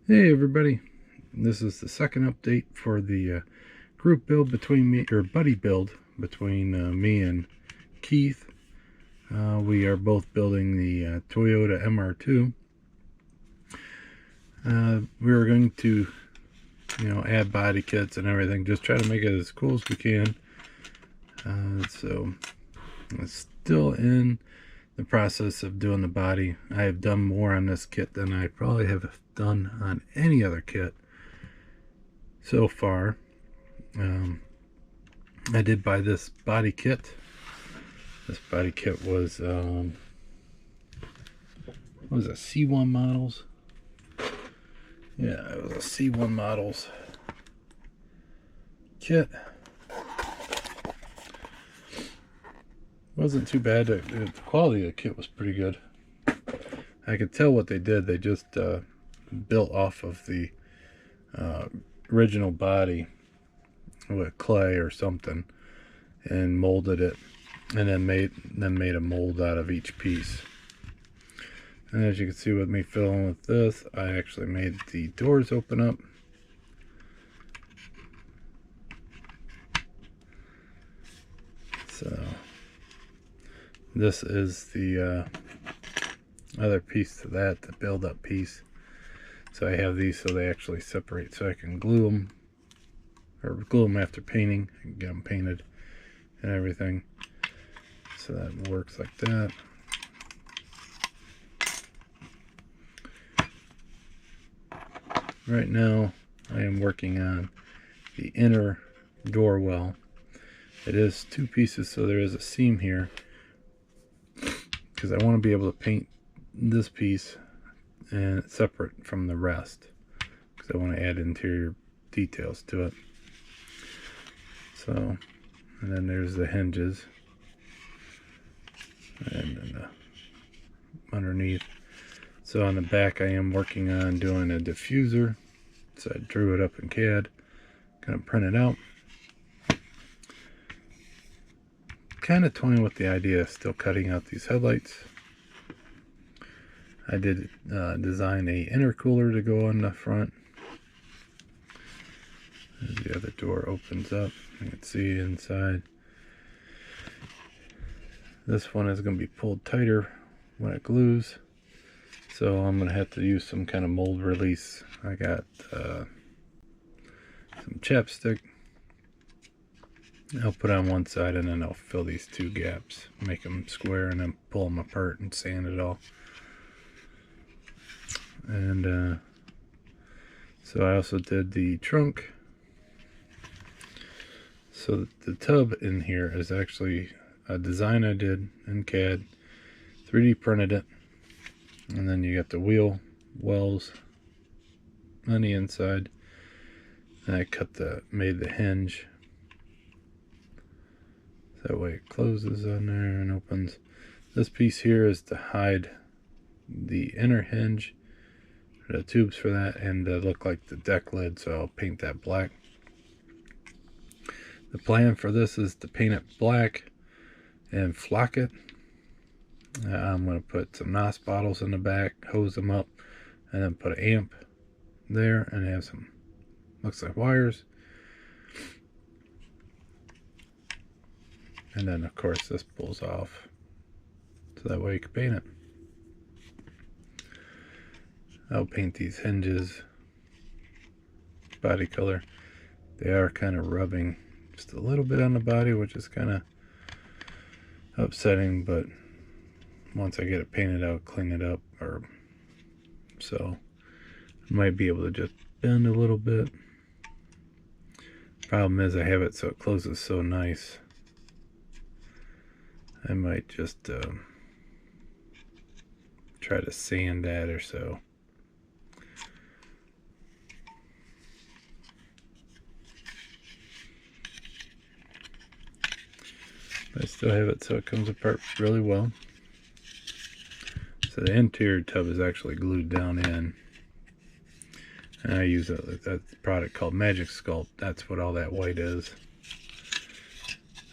Hey everybody, this is the second update for the group build between me, or buddy build between me and Keith. We are both building the Toyota MR2. We're going to, add body kits and everything, just try to make it as cool as we can. So it's still in the process of doing the body. I have done more on this kit than I probably have done on any other kit so far. I did buy this body kit. This body kit was what was it, C1 models? Yeah, it was a C1 models kit. Wasn't too bad. The quality of the kit was pretty good. I could tell what they did. They just built off of the original body with clay or something and molded it, and then made a mold out of each piece. And as you can see with me filling with this, I actually made the doors open up. So this is the other piece to that, the build up piece. So I have these so they actually separate, so I can glue them, or glue them after painting and get them painted and everything. So that works like that. Right now I am working on the inner door well. It is two pieces, so there is a seam here, because I want to be able to paint this piece and it's separate from the rest, because I want to add interior details to it. So, and then there's the hinges, and then underneath. So on the back I am working on doing a diffuser. So I drew it up in CAD, gonna print it out. Kind of toying with the idea of still cutting out these headlights. I did design a intercooler to go on the front. As the other door opens up, you can see inside. This one is going to be pulled tighter when it glues, so I'm going to have to use some kind of mold release. I got some chapstick. I'll put on one side and then I'll fill these two gaps, make them square, and then pull them apart and sand it all. And so I also did the trunk. So the tub in here is actually a design I did in CAD, 3D printed it, and then you got the wheel wells on the inside. And I made the hinge. That way it closes on there and opens. This piece here is to hide the inner hinge, the tubes for that, and look like the deck lid, so I'll paint that black. The plan for this is to paint it black and flock it. I'm going to put some NOS bottles in the back, hose them up, and then put an amp there and have some, looks like wires. And then of course this pulls off, so that way you can paint it. I'll paint these hinges body color. They are kind of rubbing just a little bit on the body, which is kind of upsetting, but once I get it painted, I'll clean it up, or so. I might be able to just bend a little bit. Problem is I have it so it closes so nice. I might just try to sand that or so. I still have it so it comes apart really well. So the interior tub is actually glued down in, and I use that product called Magic Sculpt. That's what all that white is.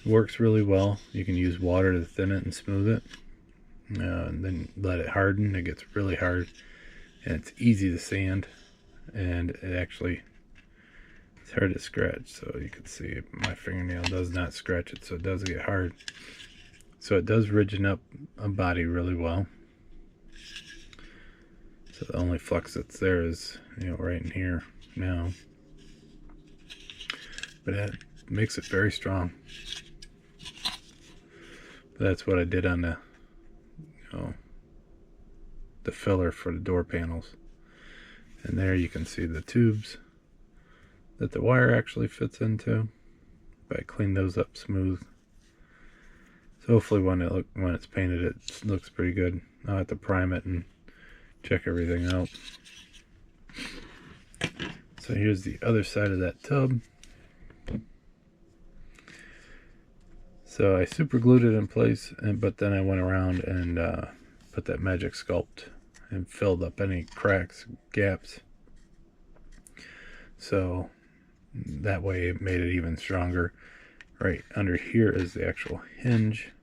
It works really well. You can use water to thin it and smooth it, and then let it harden. It gets really hard, and it's easy to sand. and it actually, it's hard to scratch. So you can see my fingernail does not scratch it, so it does get hard. So it does ridgen up a body really well. So the only flux that's there is, you know, right in here now. But it makes it very strong. But that's what I did on the, you know, the filler for the door panels. And there you can see the tubes that the wire actually fits into. But I cleaned those up smooth. So hopefully when it's painted, it looks pretty good. I'll have to prime it and check everything out. So here's the other side of that tub. So I super glued it in place, but then I went around and put that magic sculpt and filled up any cracks, gaps. So that way it made it even stronger. Right under here is the actual hinge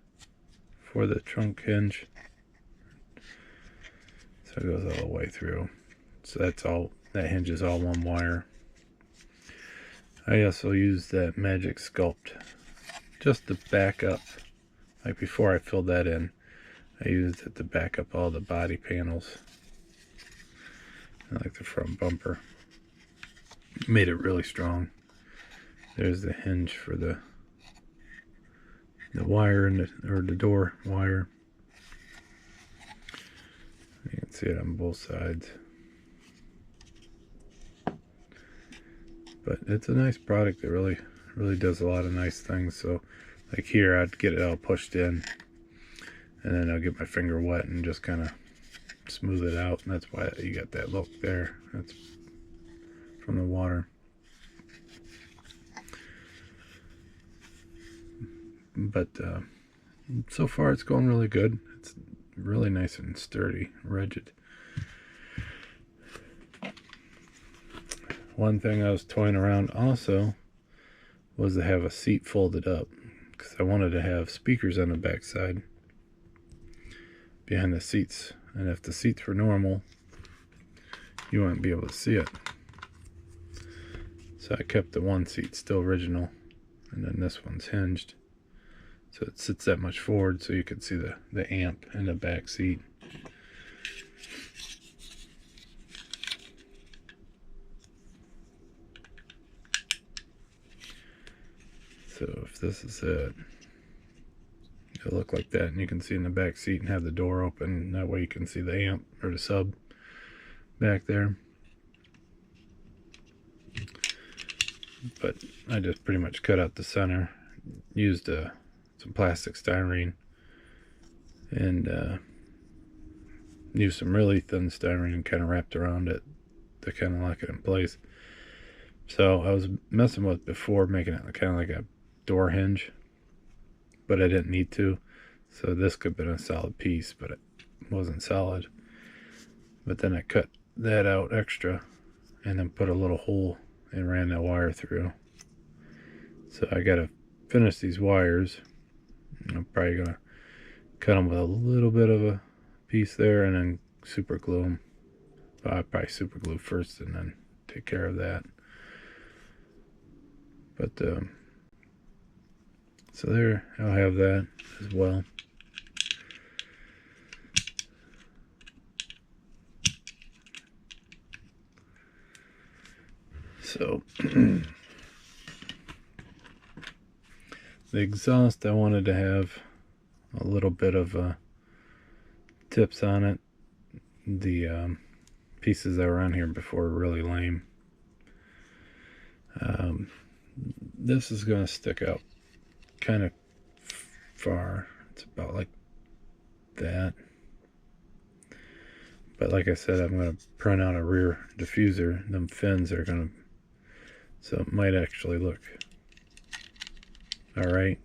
for the trunk hinge. So it goes all the way through. So that's all, that hinge is all one wire. I also used that magic sculpt just to back up, like before I filled that in, I used it to back up all the body panels, like the front bumper. Made it really strong. There's the hinge for the wire and or the door wire. You can see it on both sides. But it's a nice product. It really does a lot of nice things. So like here, I'd get it all pushed in, and then I'll get my finger wet and just kind of smooth it out, and that's why you got that look there. That's from the water. But so far it's going really good. It's really nice and sturdy, rigid. One thing I was toying around also was to have a seat folded up, because I wanted to have speakers on the back side behind the seats, and if the seats were normal, you wouldn't be able to see it. So I kept the one seat still original, and then this one's hinged, so it sits that much forward so you can see the amp in the back seat. So if this is it, it'll look like that, and you can see in the back seat and have the door open. That way you can see the amp or the sub back there. But I just pretty much cut out the center, used some plastic styrene, and used some really thin styrene and kind of wrapped around it to kind of lock it in place. So I was messing with before, making it kind of like a door hinge, but I didn't need to. So this could have been a solid piece, but it wasn't solid. But then I cut that out extra and then put a little hole and ran that wire through. So I gotta finish these wires. I'm probably gonna cut them with a little bit of a piece there and then super glue them. But I'll probably super glue first and then take care of that. But so there, I'll have that as well. So the exhaust, I wanted to have a little bit of tips on it. The pieces that were on here before were really lame. This is going to stick out kind of far. It's about like that. But like I said, I'm going to print out a rear diffuser. Them fins are going to, so it might actually look alright.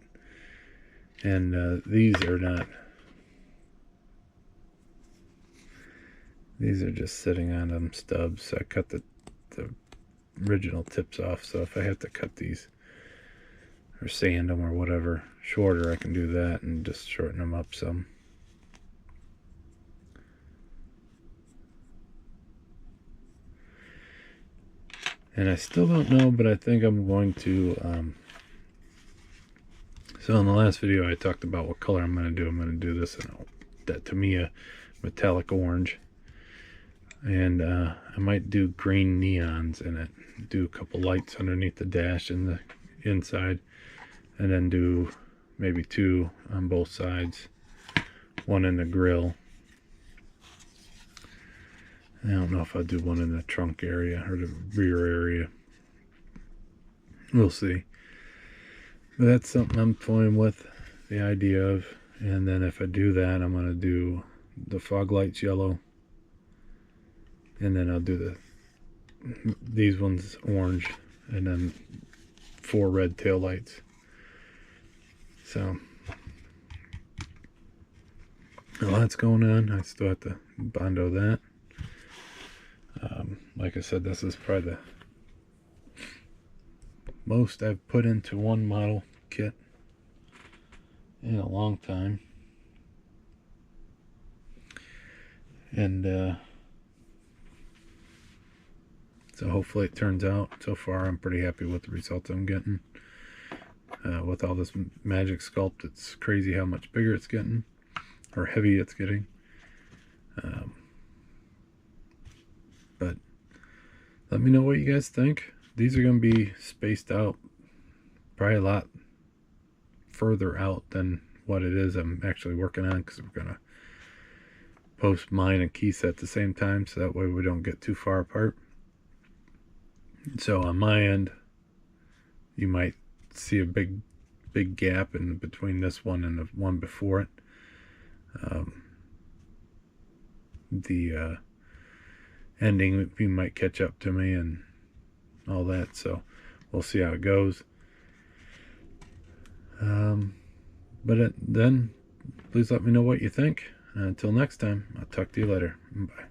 And these are not, these are just sitting on them stubs. So I cut the original tips off, so if I have to cut these or sand them or whatever shorter, I can do that and just shorten them up some. And I still don't know, but I think I'm going to, so in the last video I talked about what color I'm going to do. I'm going to do this in that Tamiya metallic orange. And I might do green neons in it. Do a couple lights underneath the dash and the inside. And then do maybe 2 on both sides. 1 in the grill. I don't know if I'll do 1 in the trunk area or the rear area. We'll see. But that's something I'm toying with the idea of. And then if I do that, I'm going to do the fog lights yellow. And then I'll do these ones orange. And then 4 red tail lights. So, a lot's going on. I still have to bondo that. Like I said, this is probably the most I've put into one model kit in a long time. And so hopefully it turns out. So far I'm pretty happy with the results I'm getting. With all this magic sculpt, it's crazy how much bigger it's getting, or heavy it's getting. But let me know what you guys think. These are going to be spaced out probably a lot further out than what it is I'm actually working on, because we're going to post mine and Keith's at the same time, so that way we don't get too far apart. So on my end, you might see a big gap in between this one and the one before it. The ending, you might catch up to me and all that, so we'll see how it goes. But then please let me know what you think. Until next time, I'll talk to you later. Bye.